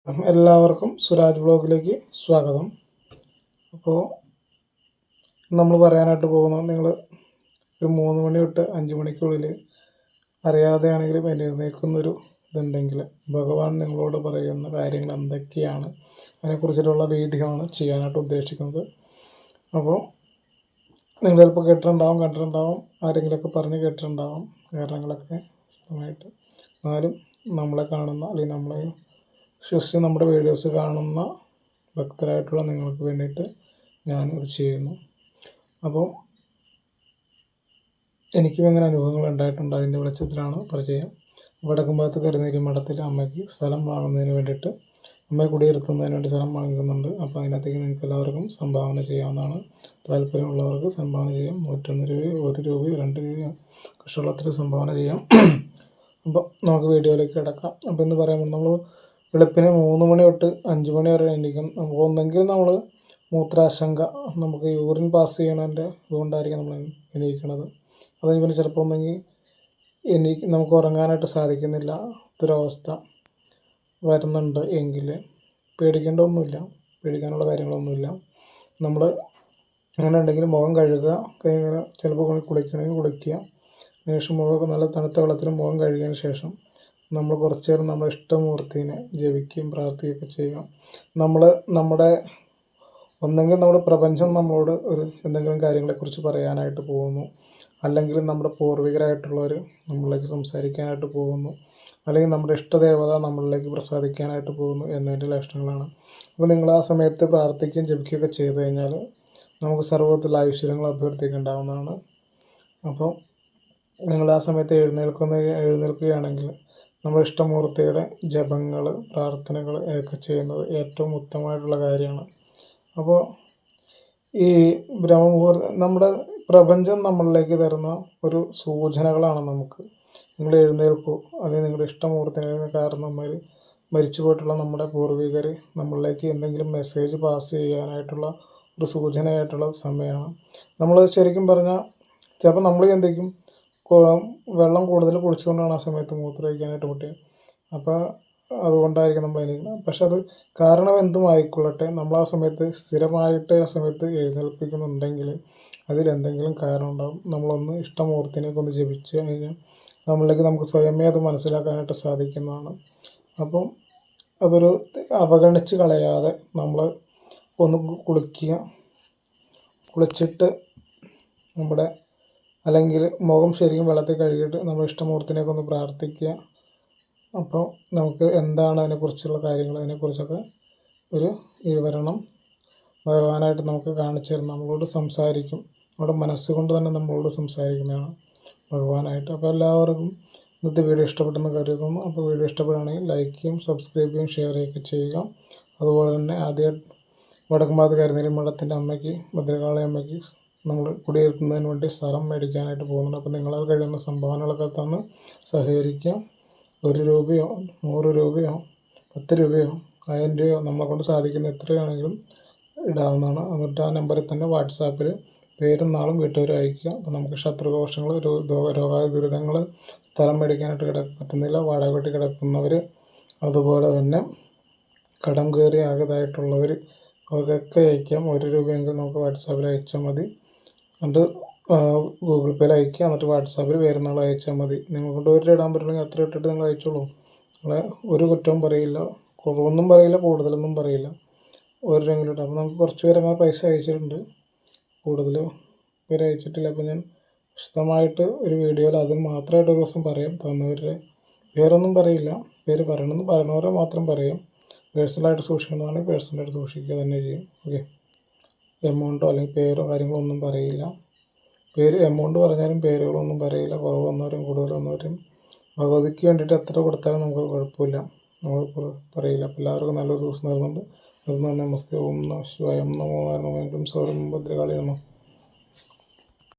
എല്ലാവർക്കും സുരാജ് വ്ളോഗിലേക്ക് സ്വാഗതം. അപ്പോൾ നമ്മൾ പറയാനായിട്ട് പോകുന്നത്, നിങ്ങൾ ഒരു 3 മണി തൊട്ട് 5 മണിക്കുള്ളിൽ അറിയാതെയാണെങ്കിലും എഴുന്നേൽക്കുന്നൊരു ഇതുണ്ടെങ്കിൽ ഭഗവാൻ നിങ്ങളോട് പറയുന്ന കാര്യങ്ങൾ എന്തൊക്കെയാണ്, അതിനെക്കുറിച്ചിട്ടുള്ള വീഡിയോ ആണ് ചെയ്യാനായിട്ട് ഉദ്ദേശിക്കുന്നത്. അപ്പോൾ നിങ്ങൾ ചിലപ്പോൾ കണ്ടിട്ടുണ്ടാവും, ആരെങ്കിലുമൊക്കെ പറഞ്ഞ് കേട്ടിട്ടുണ്ടാവും കാരണങ്ങളൊക്കെ വ്യക്തമായിട്ട്. എന്നാലും നമ്മളെ കാണുന്ന അല്ലെങ്കിൽ നമ്മളെ വിശ്വസിച്ച് നമ്മുടെ വീഡിയോസ് കാണുന്ന ഭക്തരായിട്ടുള്ള നിങ്ങൾക്ക് വേണ്ടിയിട്ട് ഞാനിത് ചെയ്യുന്നു. അപ്പോൾ എനിക്കും അങ്ങനെ അനുഭവങ്ങൾ ഉണ്ടായിട്ടുണ്ട്. അതിൻ്റെ വെളിച്ചത്തിലാണ് പരിചയം. വടക്കുംഭാഗത്ത് കരുനീരി മഠത്തിൽ അമ്മയ്ക്ക് സ്ഥലം വാങ്ങുന്നതിന് വേണ്ടിയിട്ട്, അമ്മയെ കുടിയിരുത്തുന്നതിന് വേണ്ടി സ്ഥലം വാങ്ങിക്കുന്നുണ്ട്. അപ്പോൾ അതിനകത്തേക്ക് നിങ്ങൾക്ക് എല്ലാവർക്കും സംഭാവന ചെയ്യാവുന്നതാണ്. താല്പര്യമുള്ളവർക്ക് സംഭാവന ചെയ്യാം. 101 രൂപയോ 1 രൂപയോ 2 രൂപയോ കഷ്ടമുള്ളത്തിൽ സംഭാവന ചെയ്യാം. അപ്പോൾ നമുക്ക് വീഡിയോയിലേക്ക് കിടക്കാം. അപ്പോൾ ഇന്ന് പറയുമ്പോൾ നമ്മൾ വെളുപ്പിന് 3 മണി തൊട്ട് 5 മണി വരെ എണീക്കും. നമുക്ക് ഒന്നെങ്കിൽ നമ്മൾ മൂത്രാശങ്ക, നമുക്ക് യൂറിൻ പാസ് ചെയ്യണതിൻ്റെ ഇതുകൊണ്ടായിരിക്കും നമ്മൾ എണീക്കണത്. അതുപോലെ ചിലപ്പോൾ ഒന്നെങ്കിൽ നമുക്ക് ഉറങ്ങാനായിട്ട് സാധിക്കുന്നില്ല, ഒരവസ്ഥ വരുന്നുണ്ട് എങ്കിൽ പേടിക്കേണ്ട പേടിക്കാനുള്ള കാര്യങ്ങളൊന്നുമില്ല. നമ്മൾ അങ്ങനെ ഉണ്ടെങ്കിൽ മുഖം കഴുകുക, ഇങ്ങനെ ചിലപ്പോൾ കുളിക്കണമെങ്കിൽ കുളിക്കുക. ശേഷം മുഖമൊക്കെ നല്ല തണുത്ത വെള്ളത്തിൽ മുഖം കഴുകിയതിന് ശേഷം നമ്മൾ കുറച്ച് നേരം നമ്മുടെ ഇഷ്ടമൂർത്തിനെ ജപിക്കുകയും പ്രാർത്ഥിക്കുകയൊക്കെ ചെയ്യുക. നമ്മുടെ ഒന്നെങ്കിൽ നമ്മുടെ പ്രപഞ്ചം നമ്മളോട് എന്തെങ്കിലും കാര്യങ്ങളെക്കുറിച്ച് പറയാനായിട്ട് പോകുന്നു, അല്ലെങ്കിൽ നമ്മുടെ പൂർവികരായിട്ടുള്ളവർ നമ്മളിലേക്ക് സംസാരിക്കാനായിട്ട് പോകുന്നു, അല്ലെങ്കിൽ നമ്മുടെ ഇഷ്ടദേവത നമ്മളിലേക്ക് പ്രസാദിക്കാനായിട്ട് പോകുന്നു എന്നതിൻ്റെ ലക്ഷണങ്ങളാണ്. അപ്പോൾ നിങ്ങൾ ആ സമയത്ത് പ്രാർത്ഥിക്കുകയും ജപിക്കുകയൊക്കെ ചെയ്തു കഴിഞ്ഞാൽ നമുക്ക് സർവ്വത്തിലുള്ള ഐശ്വര്യങ്ങൾ അഭ്യർത്ഥിക്കേണ്ടാവുന്നതാണ്. അപ്പോൾ നിങ്ങൾ ആ സമയത്ത് എഴുന്നേൽക്കുകയാണെങ്കിൽ നമ്മുടെ ഇഷ്ടമൂർത്തിയുടെ ജപങ്ങൾ, പ്രാർത്ഥനകൾ ഒക്കെ ചെയ്യുന്നത് ഏറ്റവും ഉത്തമമായിട്ടുള്ള കാര്യമാണ്. അപ്പോൾ ഈ നമ്മുടെ പ്രപഞ്ചം നമ്മളിലേക്ക് തരുന്ന ഒരു സൂചനകളാണ് നമുക്ക്. നിങ്ങൾ എഴുന്നേൽക്കൂ, അല്ലെങ്കിൽ നിങ്ങളുടെ ഇഷ്ടമൂർത്തിനെ കാരണന്മാർ, മരിച്ചു പോയിട്ടുള്ള നമ്മുടെ പൂർവികർ നമ്മളിലേക്ക് എന്തെങ്കിലും മെസ്സേജ് പാസ് ചെയ്യാനായിട്ടുള്ള ഒരു സൂചനയായിട്ടുള്ള സമയമാണ്. നമ്മൾ ശരിക്കും പറഞ്ഞാൽ ചിലപ്പോൾ നമ്മൾ എന്തെങ്കിലും വെള്ളം കൂടുതൽ കുടിച്ചുകൊണ്ടാണ് ആ സമയത്ത് മൂത്രമൊഴിക്കാനായിട്ട് മുട്ടിയത്. അപ്പോൾ അതുകൊണ്ടായിരിക്കും നമ്മൾ എണീക്കുന്നത്. പക്ഷെ അത് കാരണം എന്തും ആയിക്കൊള്ളട്ടെ, നമ്മൾ ആ സമയത്ത് സ്ഥിരമായിട്ട് ആ സമയത്ത് എഴുന്നേൽപ്പിക്കുന്നുണ്ടെങ്കിൽ അതിലെന്തെങ്കിലും കാരണം ഉണ്ടാകും. നമ്മളൊന്ന് ഇഷ്ടമൂർത്തിനെയൊക്കെ ഒന്ന് ജപിച്ച് കഴിഞ്ഞാൽ നമ്മളിലേക്ക് നമുക്ക് സ്വയമേ അത് മനസ്സിലാക്കാനായിട്ട് സാധിക്കുന്നതാണ്. അപ്പം അതൊരു അവഗണിച്ച് കളയാതെ നമ്മൾ ഒന്ന് കുളിച്ചിട്ട് അല്ലെങ്കിൽ മുഖം ശരിക്കും വെള്ളത്തിൽ കഴുകിയിട്ട് നമ്മുടെ ഇഷ്ടമൂർത്തിനെയൊക്കെ ഒന്ന് പ്രാർത്ഥിക്കുക. അപ്പോൾ നമുക്ക് എന്താണ് അതിനെക്കുറിച്ചുള്ള കാര്യങ്ങൾ, അതിനെക്കുറിച്ചൊക്കെ ഒരു വിവരണം ഭഗവാനായിട്ട് നമുക്ക് കാണിച്ചു തരും, നമ്മളോട് സംസാരിക്കും. നമ്മുടെ മനസ്സുകൊണ്ട് തന്നെ നമ്മളോട് സംസാരിക്കുന്നതാണ് ഭഗവാനായിട്ട്. അപ്പോൾ എല്ലാവർക്കും ഇന്നത്തെ വീഡിയോ ഇഷ്ടപ്പെട്ടെന്ന് കരുതുന്നു. അപ്പോൾ വീഡിയോ ഇഷ്ടപ്പെടുകയാണെങ്കിൽ ലൈക്ക് ചെയ്യും, സബ്സ്ക്രൈബ് ചെയ്യും, ഷെയർ ചെയ്യുകയൊക്കെ ചെയ്യുക. അതുപോലെ തന്നെ ആദ്യം വടക്കുംഭാഗത്ത് കരുനീരി മഠത്തിൻ്റെ അമ്മയ്ക്ക്, ഭദ്രകാളി അമ്മയ്ക്ക് നമ്മൾ കുടിയിരുത്തുന്നതിന് വേണ്ടി സ്ഥലം മേടിക്കാനായിട്ട് പോകുന്നുണ്ട്. അപ്പോൾ നിങ്ങളാൽ കഴിയുന്ന സംഭാവനകളൊക്കെ തന്ന് സഹകരിക്കാം. 1 രൂപയോ 100 രൂപയോ 10 രൂപയോ 1000 രൂപയോ നമ്മളെ കൊണ്ട് സാധിക്കുന്ന എത്രയാണെങ്കിലും ഇടാവുന്നതാണ്. എന്നിട്ട് ആ നമ്പറിൽ തന്നെ വാട്സാപ്പിൽ പേരും നാളും വീട്ടുകാരും അയക്കുക. അപ്പോൾ നമുക്ക് ശത്രുദോഷങ്ങൾ, രോഗാതി ദുരിതങ്ങൾ, സ്ഥലം മേടിക്കാനായിട്ട് പറ്റുന്നില്ല, വാടക വീട്ടിൽ കിടക്കുന്നവർ, അതുപോലെ തന്നെ കടം കയറി ആകതായിട്ടുള്ളവർ, അവർക്കൊക്കെ അയക്കാം. 1 രൂപയെങ്കിലും നമുക്ക് വാട്സാപ്പിൽ അയച്ചാൽ മതി. എന്നിട്ട് ഗൂഗിൾ പേയിൽ അയക്കുക. എന്നിട്ട് വാട്സാപ്പിൽ വരുന്നാൾ അയച്ചാൽ മതി. നിങ്ങൾക്കൊണ്ട് 1 രൂപ ഇടാൻ പറ്റുമെങ്കിൽ അത്ര ഇട്ടിട്ട് നിങ്ങൾ അയച്ചോളൂ. നിങ്ങളെ ഒരു കുറ്റവും പറയില്ല, കുറവൊന്നും പറയില്ല, കൂടുതലൊന്നും പറയില്ല. 1 രൂപയെങ്കിലും ഇട്ടാൽ. അപ്പോൾ നമുക്ക് കുറച്ച് പേര് അങ്ങനെ പൈസ അയച്ചിട്ടുണ്ട്, കൂടുതൽ പേര് അയച്ചിട്ടില്ല. അപ്പോൾ ഞാൻ വിശദമായിട്ട് ഒരു വീഡിയോയിൽ അതിന് മാത്രമായിട്ട് ഒരു ദിവസം പറയാം. തന്നവരുടെ പേരൊന്നും പറയില്ല, പേര് പറയുന്നവരെ മാത്രം പറയാം. പേഴ്സണലായിട്ട് സൂക്ഷിക്കുന്നതാണെങ്കിൽ പേഴ്സണലായിട്ട് സൂക്ഷിക്കുക തന്നെ ചെയ്യും. ഓക്കെ, എമൗണ്ടോ അല്ലെങ്കിൽ പേരോ കാര്യങ്ങളോ ഒന്നും പറയില്ല. എമൗണ്ട് പറഞ്ഞാലും പേരുകളൊന്നും പറയില്ല. കുറവ് വന്നവരും കൂടുതൽ വന്നവരും ഭഗവതിക്ക് വേണ്ടിയിട്ട് എത്ര കൊടുത്താലും നമുക്ക് കുഴപ്പമില്ല, നമ്മൾ പറയില്ല. അപ്പോൾ എല്ലാവർക്കും നല്ലൊരു ദിവസം നേരുന്നുണ്ട്. നമസ്തേ. ഓം നമഃ ശിവായ. ഓം നമോ നാരായണ. ഭദ്രകാളി നമഃ.